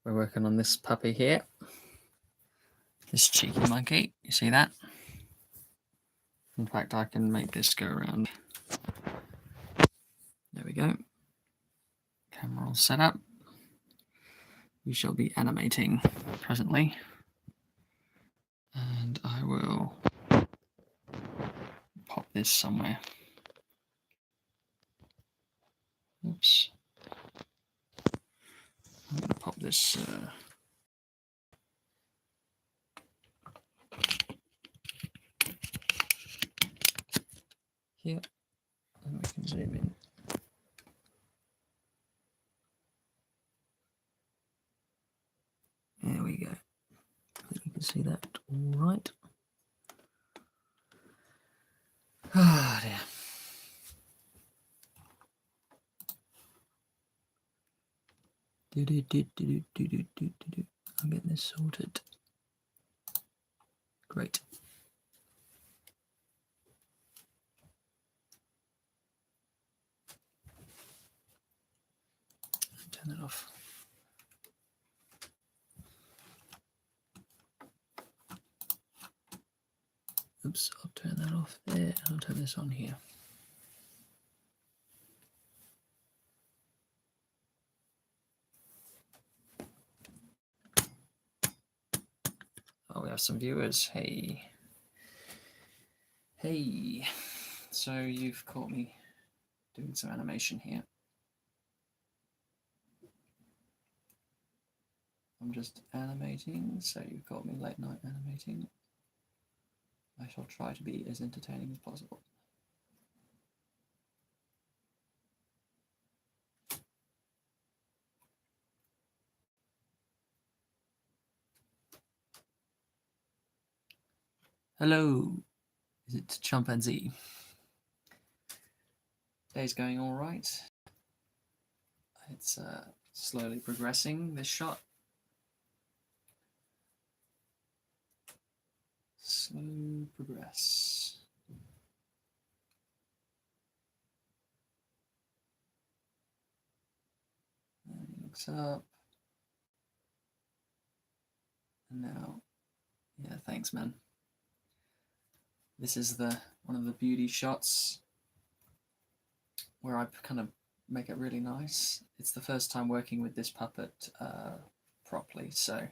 We're working on this puppy here. This cheeky monkey. You see that? In fact, I can make this go around. There we go. Camera all set up. We shall be animating presently. And I will pop this somewhere. Oops. I'm going to pop this here, and we can zoom in. There we go. I think you can see that all right. Oh dear. I'm getting this sorted. Great. Turn that off. Oops, I'll turn that off there. I'll turn this on here. Oh, we have some viewers. Hey. Hey. So you've caught me doing some animation here. I'm just animating, so you've caught me late night animating. I shall try to be as entertaining as possible. Hello, is it chimpanzee? Day's going all right. It's slowly progressing, this shot. Slow progress. And he looks up. And now, yeah, thanks, man. This is one of the beauty shots where I kind of make it really nice. It's the first time working with this puppet properly, so.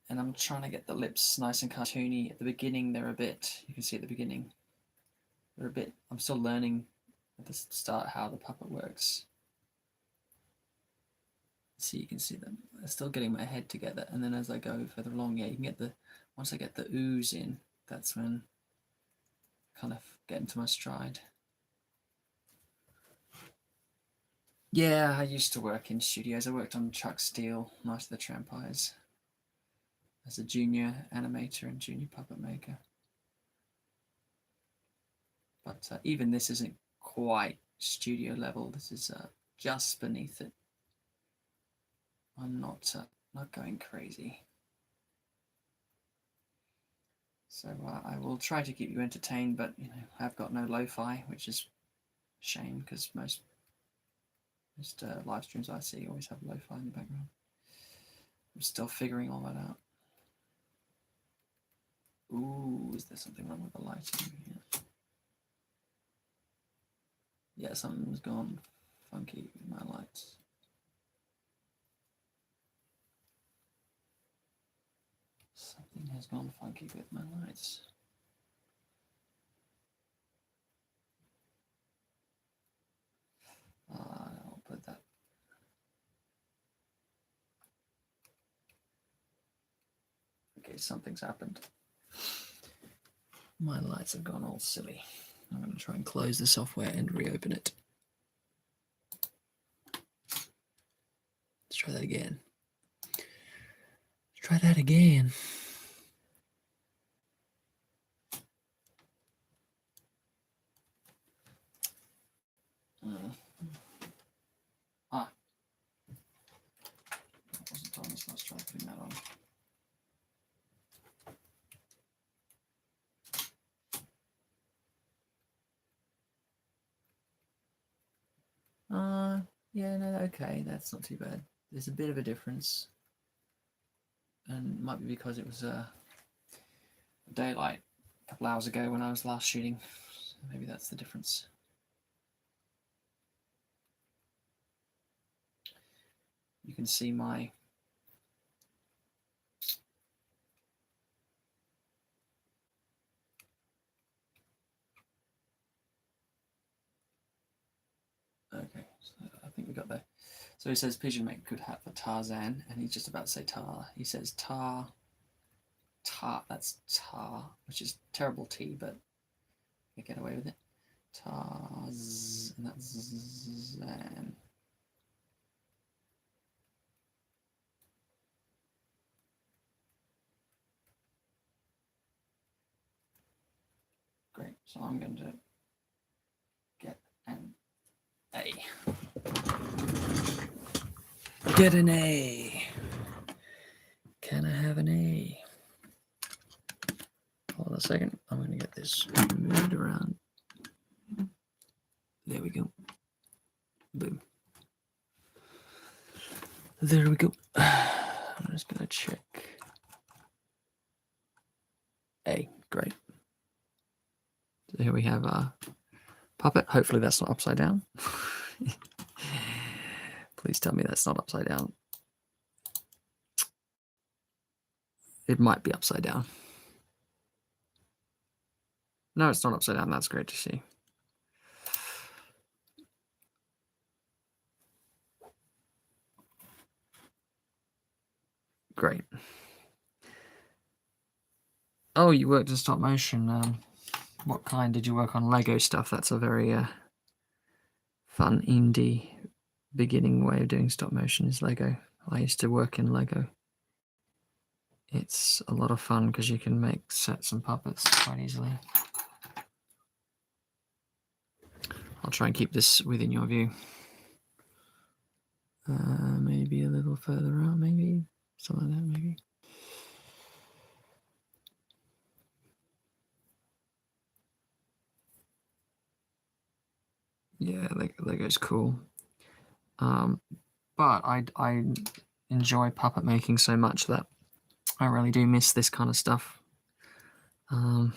And I'm trying to get the lips nice and cartoony. At the beginning, they're a bit, you can see at the beginning, they're a bit, I'm still learning at the start how the puppet works. So you can see them. I'm still getting my head together, and then as I go further along, yeah, you can get once I get the ooze in, that's when I kind of get into my stride. Yeah, I used to work in studios. I worked on Chuck Steele, Night of the Trampies, as a junior animator and junior puppet maker. But even this isn't quite studio level. This is just beneath it. I'm not going crazy. So I will try to keep you entertained, but I've got no lo-fi, which is a shame because most live streams I see always have lo-fi in the background. I'm still figuring all that out. Ooh, is there something wrong with the lighting here? Yeah, something's gone funky with my lights. Something has gone funky with my lights. I'll put that. Okay, something's happened. My lights have gone all silly. I'm going to try and close the software and reopen it. Let's try that again. Let's try that again. That wasn't on, so let's try putting that on. Yeah, no, okay, that's not too bad. there's a bit of a difference, and it might be because it was daylight a couple hours ago when I was last shooting. So maybe that's the difference. You can see my okay, so I think we got there. So he says pigeon make good hat for Tarzan, and he's just about to say tar. He says tar, that's tar, which is terrible T, but I get away with it. Taz, and that's Zan. Great, so I'm going to get an A. Get an A. Can I have an A? Hold on a second. I'm going to get this moved around. There we go. Boom. There we go. I'm just going to check. A. Great. So here we have a puppet. Hopefully that's not upside down. Please tell me that's not upside down. It might be upside down. No, it's not upside down. That's great to see. Great. Oh, you worked in stop motion. What kind did you work on? Lego stuff. That's a very fun indie beginning way of doing stop motion is Lego. I used to work in Lego. It's a lot of fun because you can make sets and puppets quite easily. I'll try and keep this within your view. Maybe a little further out, maybe. Something like that, maybe. Yeah, Lego's cool. But I enjoy puppet making so much that I really do miss this kind of stuff. Used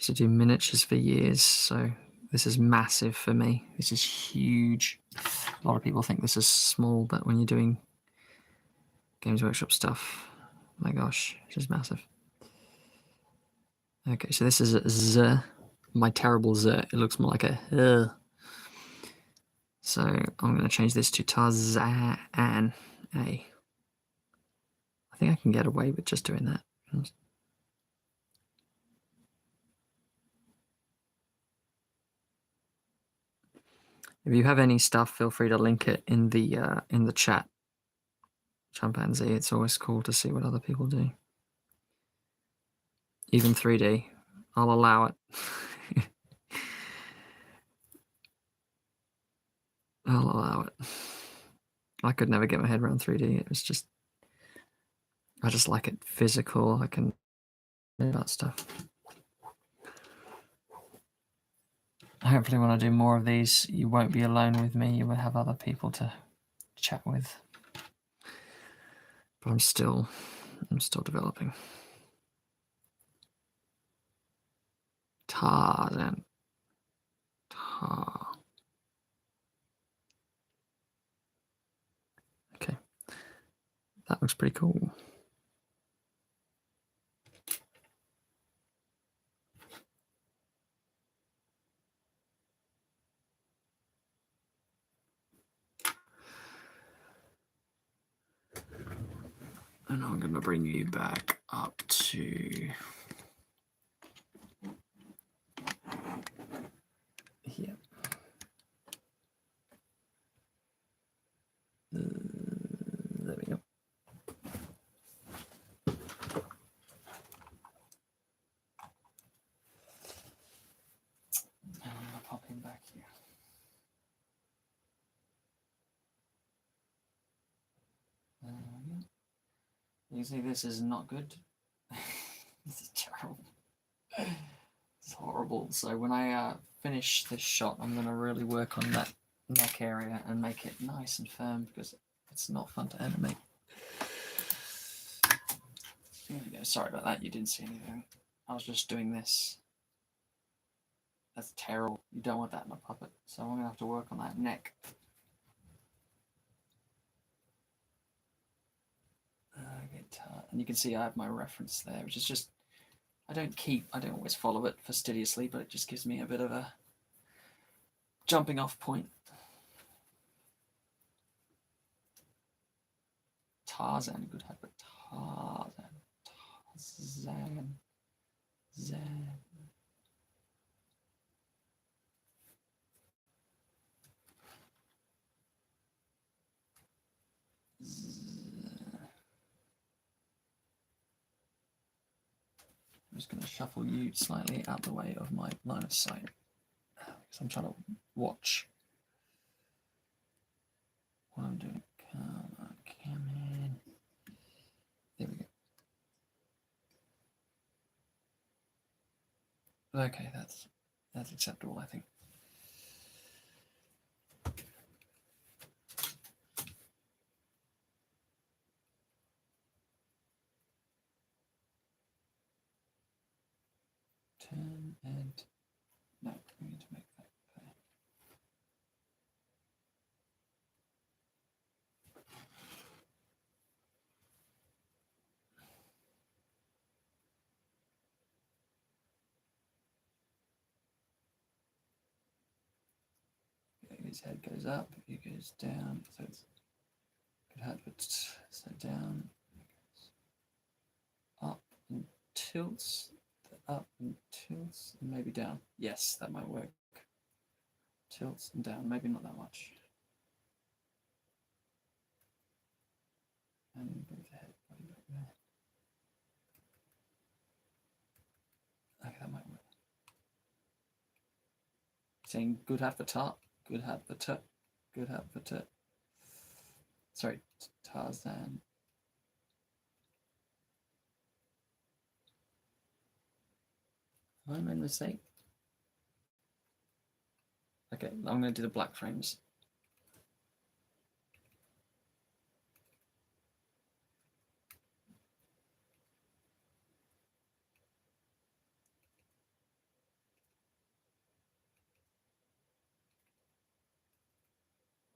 to do miniatures for years, so this is massive for me. This is huge. A lot of people think this is small, but when you're doing Games Workshop stuff, my gosh, this is massive. Okay, so this is a Z, my terrible Z. It looks more like a So I'm going to change this to Tarzan A. I think I can get away with just doing that. If you have any stuff, feel free to link it in the chat. Chimpanzee, it's always cool to see what other people do. Even 3D, I'll allow it. I'll allow it. I could never get my head around 3D. It was just, I just like it physical. I can do that stuff. Hopefully when I do more of these, you won't be alone with me. You will have other people to chat with. But I'm still developing. Tarzan. Okay. That looks pretty cool. And I'm going to bring you back up to here. There we go. And I'm going to pop him back here. You see, this is not good. This is terrible. It's horrible. So when I finish this shot, I'm going to really work on that neck area and make it nice and firm because it's not fun to animate. There we go. Sorry about that. You didn't see anything. I was just doing this. That's terrible. You don't want that in a puppet. So I'm going to have to work on that neck. And you can see I have my reference there, which is just, I don't always follow it fastidiously, but it just gives me a bit of a jumping off point. Tarzan, good habit. Tarzan. Zan. I'm just going to shuffle you slightly out the way of my line of sight because I'm trying to watch what I'm doing. Come on, come in. There we go. Okay, that's acceptable, I think. Turn and no, we need to make that clear. His head goes up, he goes down, so it's good head, but so down, up and tilts, up and tilts, and maybe down. Yes, that might work. Tilts and down, maybe not that much. And move the head body back there. Okay, that might work. Saying good hat for top, good hat for tut, good hat for tut. Sorry, Tarzan. Have I made a mistake? Okay, I'm going to do the black frames.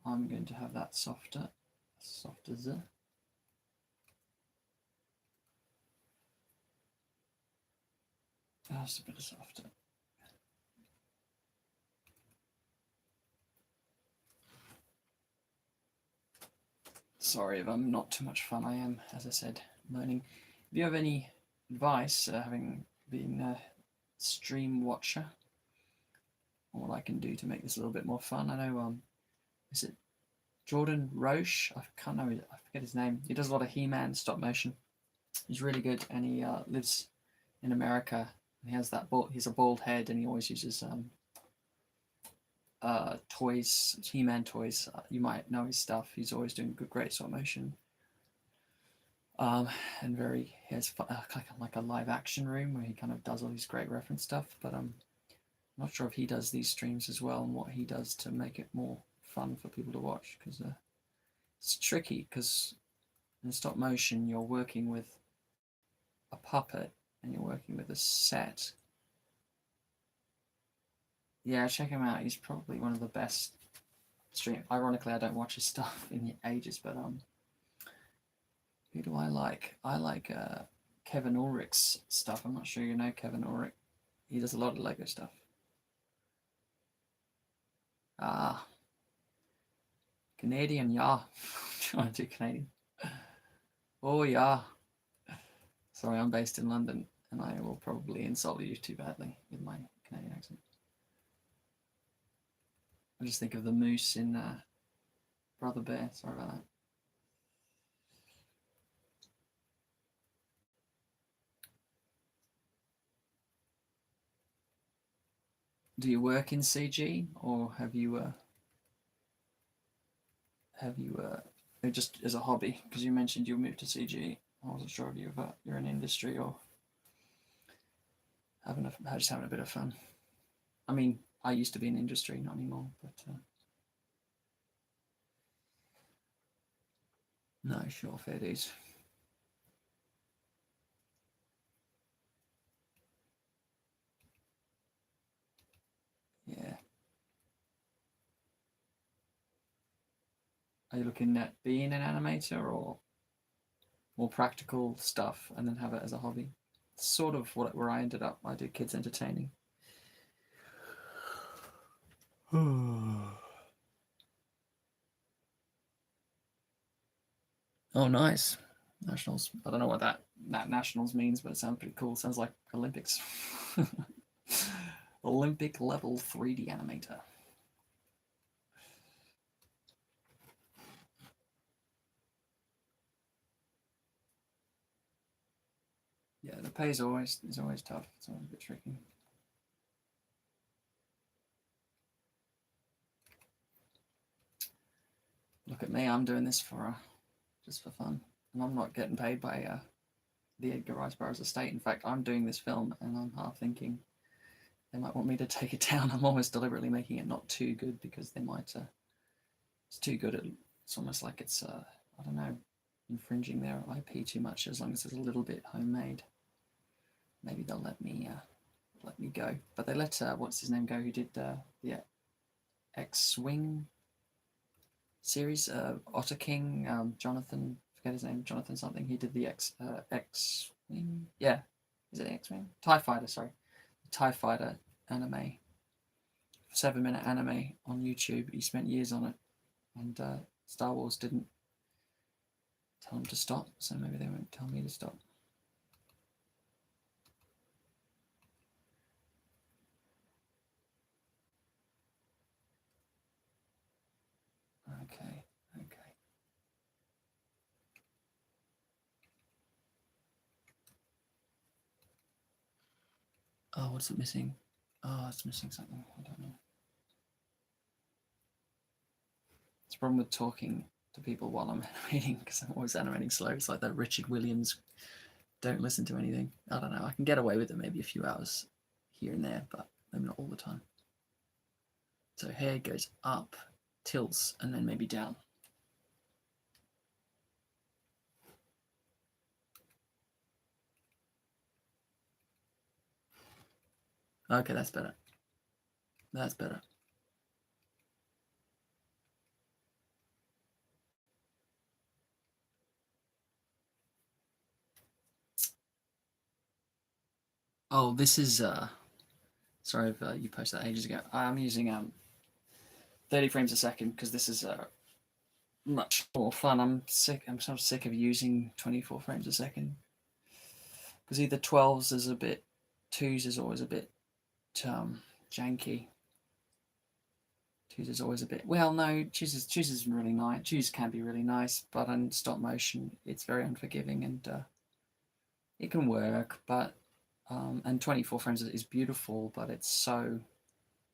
I'm going to have that softer. Just a bit softer. Sorry if I'm not too much fun. I am, as I said, learning. If you have any advice, having been a stream watcher, on what I can do to make this a little bit more fun, I know, is it Jordan Roche? I can't know, I forget his name. He does a lot of He-Man stop motion. He's really good, and he lives in America. He has that he's a bald head, and he always uses toys, He-Man toys. You might know his stuff. He's always doing good, great stop motion. And he has like a live action room where he kind of does all his great reference stuff. But I'm not sure if he does these streams as well and what he does to make it more fun for people to watch, because it's tricky, because in stop motion you're working with a puppet and you're working with a set. Yeah, check him out. He's probably one of the best stream. Ironically, I don't watch his stuff in ages, but who do I like? I like Kevin Ulrich's stuff. I'm not sure you know Kevin Ulrich. He does a lot of Lego stuff. Canadian, yeah. Trying to do Canadian. Oh, yeah. Sorry, I'm based in London, and I will probably insult you too badly with my Canadian accent. I just think of the moose in Brother Bear. Sorry about that. Do you work in CG, or have you just as a hobby? Because you mentioned you moved to CG. I wasn't sure if you're in industry or just having a bit of fun. I mean, I used to be in industry, not anymore, but No, sure, fair dues. Yeah. Are you looking at being an animator or more practical stuff and then have it as a hobby? Sort of where I ended up. I do kids entertaining. Oh, nice. Nationals. I don't know what that nationals means, but it sounds pretty cool. Sounds like Olympics. Olympic level 3D animator. Yeah, the pay is always tough. It's always a bit tricky. Look at me, I'm doing this for just for fun, and I'm not getting paid by the Edgar Rice Burroughs estate. In fact, I'm doing this film, and I'm half thinking they might want me to take it down. I'm almost deliberately making it not too good because they might. It's too good. It's almost like it's I don't know, infringing their IP too much. As long as it's a little bit homemade, maybe they'll let me go. But they let what's his name go? Who did the X-Wing series? Otter King, Jonathan. Forget his name. Jonathan something. He did the X-Wing. Yeah, is it X-Wing? TIE Fighter. Sorry, the TIE Fighter anime. 7-minute anime on YouTube. He spent years on it, and Star Wars didn't tell him to stop, so maybe they won't tell me to stop. Okay. Oh, what's it missing? Oh, it's missing something. I don't know. It's a problem with talking to people while I'm animating because I'm always animating slow. It's like that Richard Williams, don't listen to anything. I don't know. I can get away with it maybe a few hours here and there, but maybe not all the time. So hair goes up, tilts, and then maybe down. Okay, that's better. That's better. Oh, this is sorry if you posted that ages ago. I'm using 30 frames a second because this is much more fun. I'm sort of sick of using 24 frames a second because either 12s is a bit, 2s is always a bit janky. 2s is always a bit, well, no, 2s is really nice. 2s can be really nice, but in stop motion, it's very unforgiving and it can work, but and 24 frames is beautiful, but it's so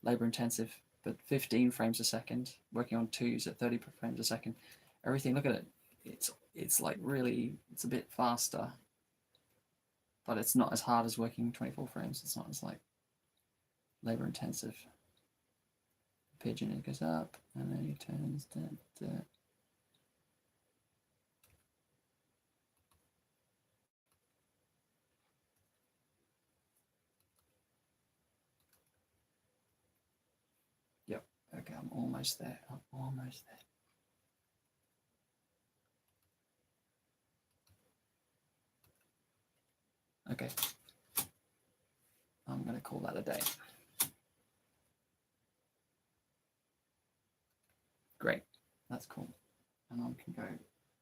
labor intensive. But 15 frames a second, working on 2s at 30 frames a second, everything, look at it. It's like really, it's a bit faster, but it's not as hard as working 24 frames. It's not as like labor intensive. Pigeon, it goes up and then he turns. Yep. Okay, I'm almost there. Okay. I'm going to call that a day. Great. That's cool. And I can go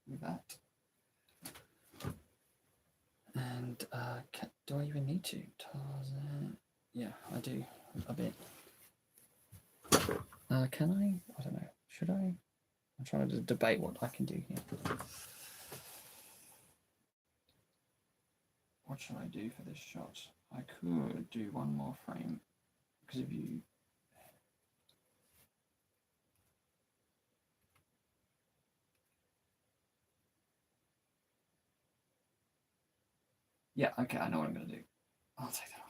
with that. And do I even need to? Tarzan. Yeah, I do a bit. Can I? I don't know. Should I? I'm trying to debate what I can do here. What should I do for this shot? I could do one more frame because if you. Yeah, okay, I know what I'm going to do. I'll take that off.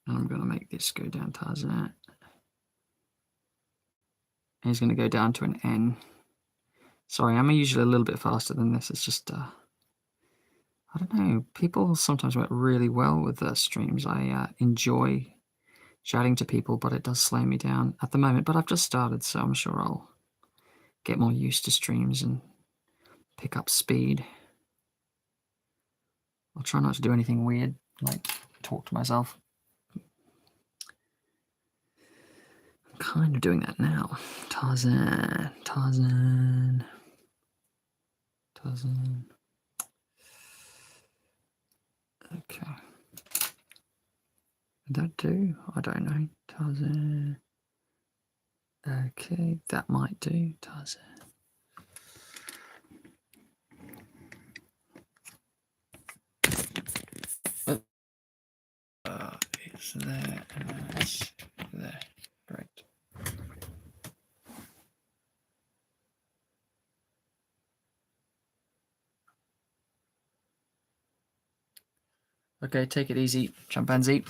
I'm going to make this go down to Z. He's going to go down to an N. Sorry, I'm usually a little bit faster than this. It's just, I don't know. People sometimes work really well with their streams. I enjoy chatting to people, but it does slow me down at the moment. But I've just started, so I'm sure I'll get more used to streams and pick up speed. I'll try not to do anything weird, like talk to myself. I'm kind of doing that now. Tarzan. Okay. Did that do? I don't know. Tarzan. Okay, that might do. Tarzan. It's there and it's there. Great. Okay, take it easy, chimpanzee.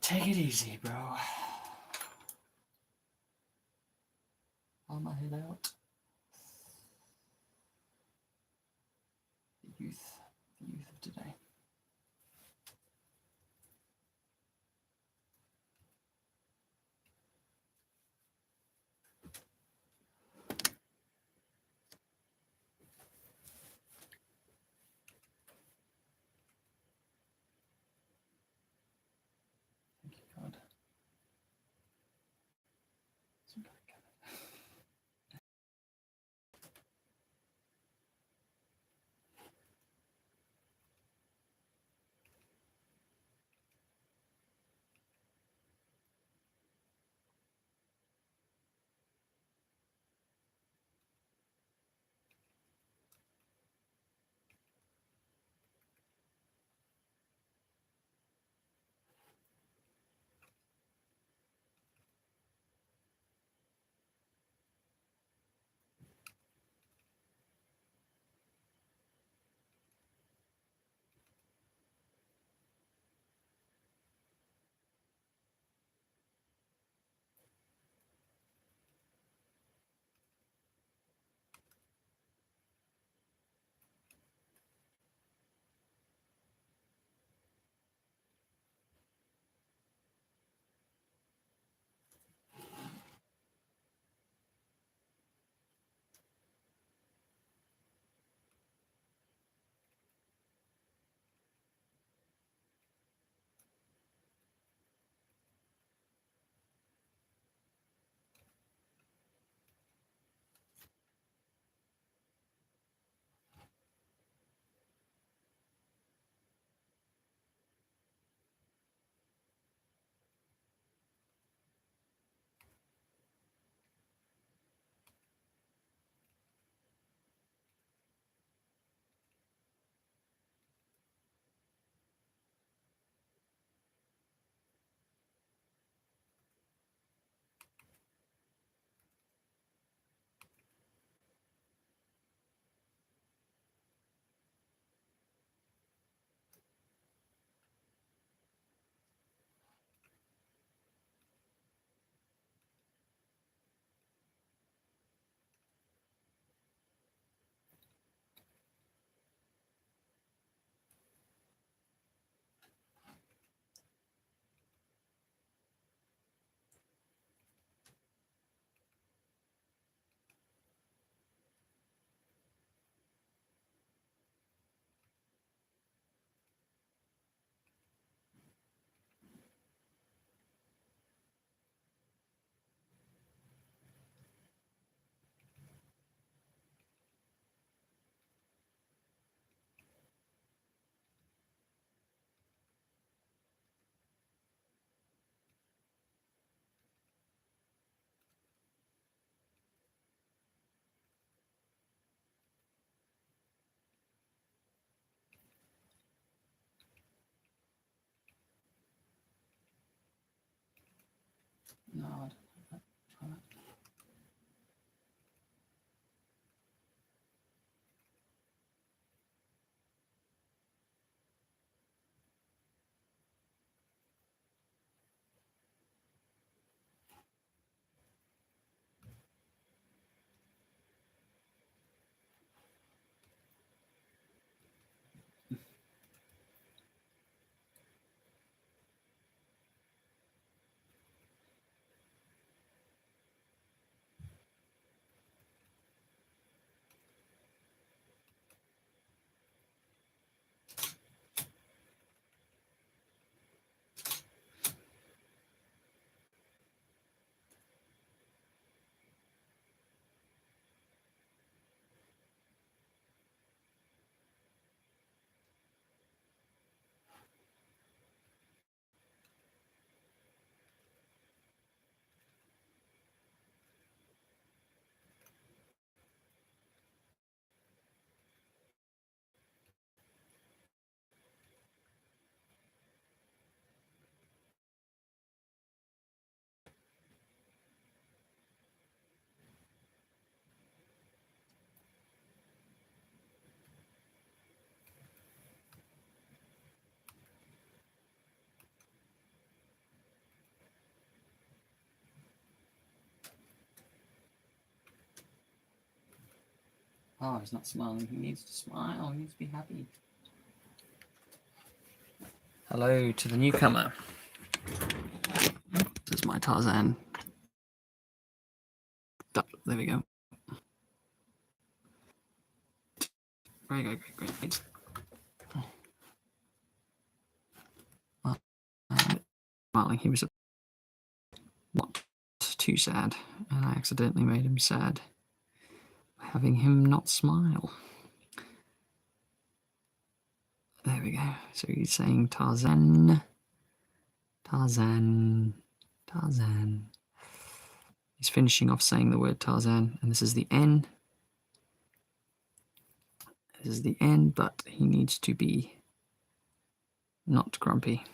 Take it easy, bro. Hold my head out. The youth of today. Thank you, God. No, I don't know. Oh, he's not smiling. He needs to smile. He needs to be happy. Hello to the newcomer. This is my Tarzan. There we go. Great. Smiling. He was not too sad, and I accidentally made him sad by having him not smile. There we go. So he's saying Tarzan. He's finishing off saying the word Tarzan, and this is the N. This is the N, but he needs to be not grumpy.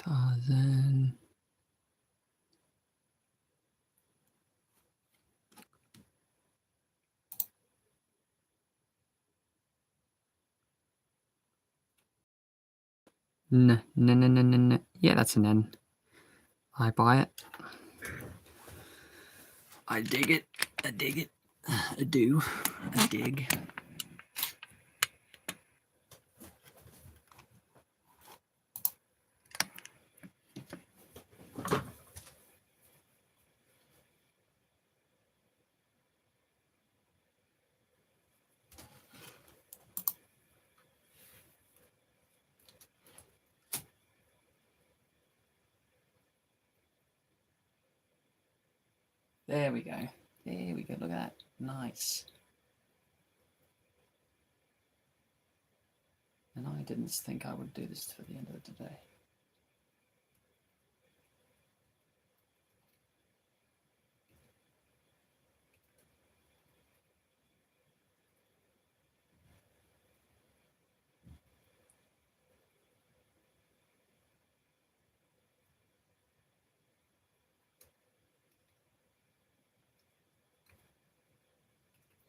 Tarzan. N. Yeah, that's an N. I buy it. I dig it. I dig. There we go. Look at that. Nice. And I didn't think I would do this for the end of the day.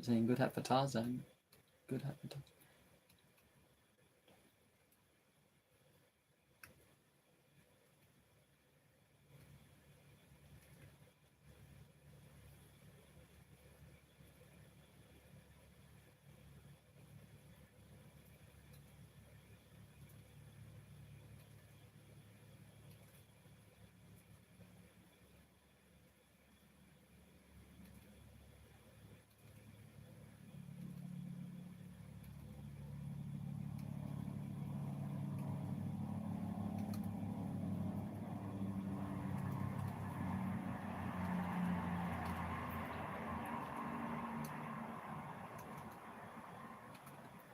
Saying good hat for Tarzan. Good hat for Tarzan.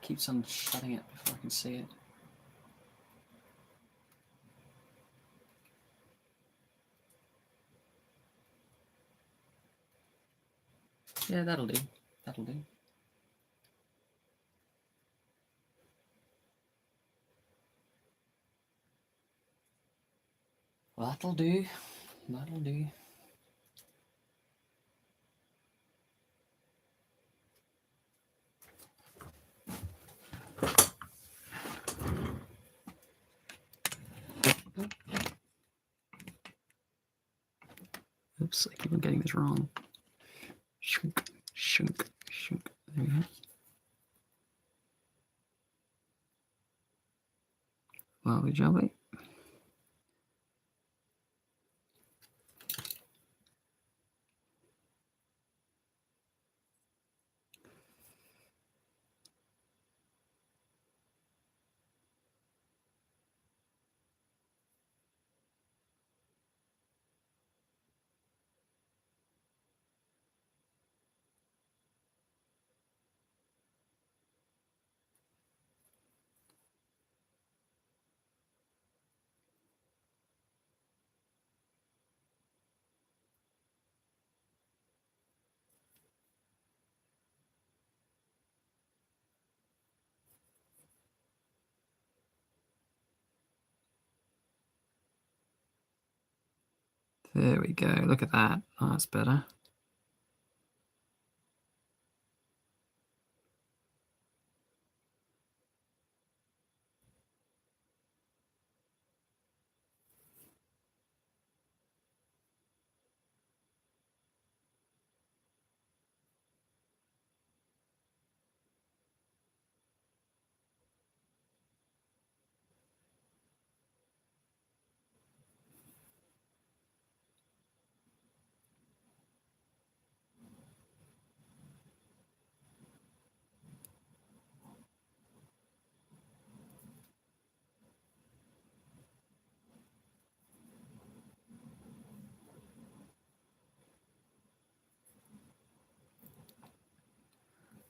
Keeps on shutting it before I can see it. Yeah, that'll do. Well, that'll do. Oops, I keep on getting this wrong. Shunk. There we go. Lovely jubbly. There we go. Look at that. Oh, that's better.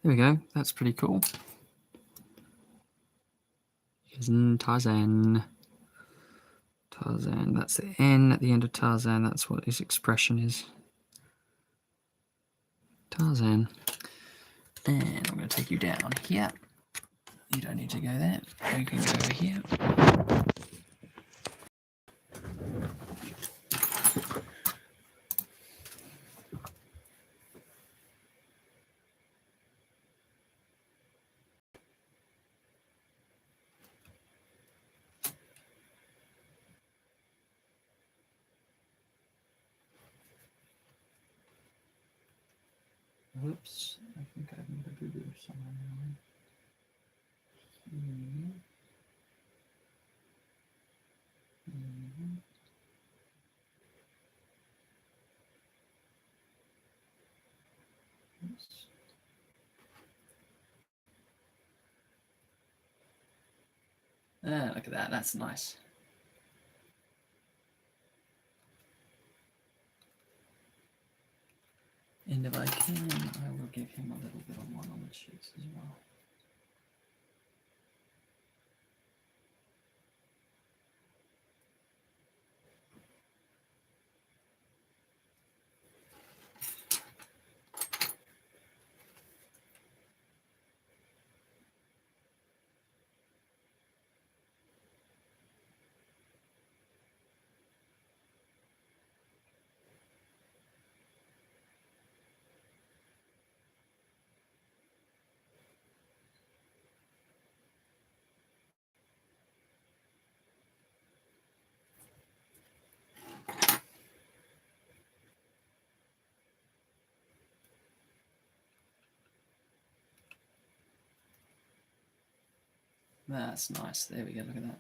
There we go. That's pretty cool. Tarzan. Tarzan. That's the N at the end of Tarzan. That's what his expression is. Tarzan. And I'm going to take you down here. You don't need to go there. You can go over here. Whoops, I think I've made a boo-boo somewhere now. Look at that, that's nice. And if I can, I will give him a little bit of one on the cheeks as well. That's nice. There we go. Look at that.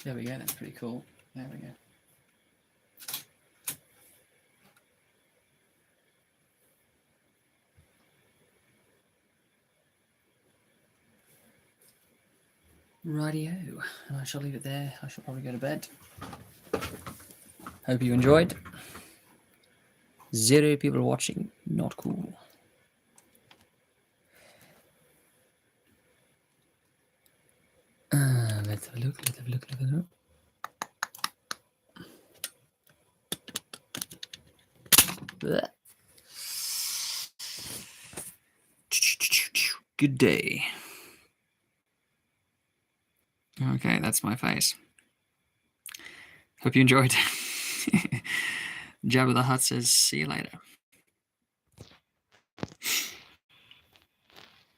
There we go, that's pretty cool. There we go. Rightio, and I shall leave it there. I shall probably go to bed. Hope you enjoyed. 0 people watching, not cool. Let's have a look, let's have a look, let's have a look. Blech. Good day. Okay, that's my face. Hope you enjoyed. Jabba the Hutt says, see you later.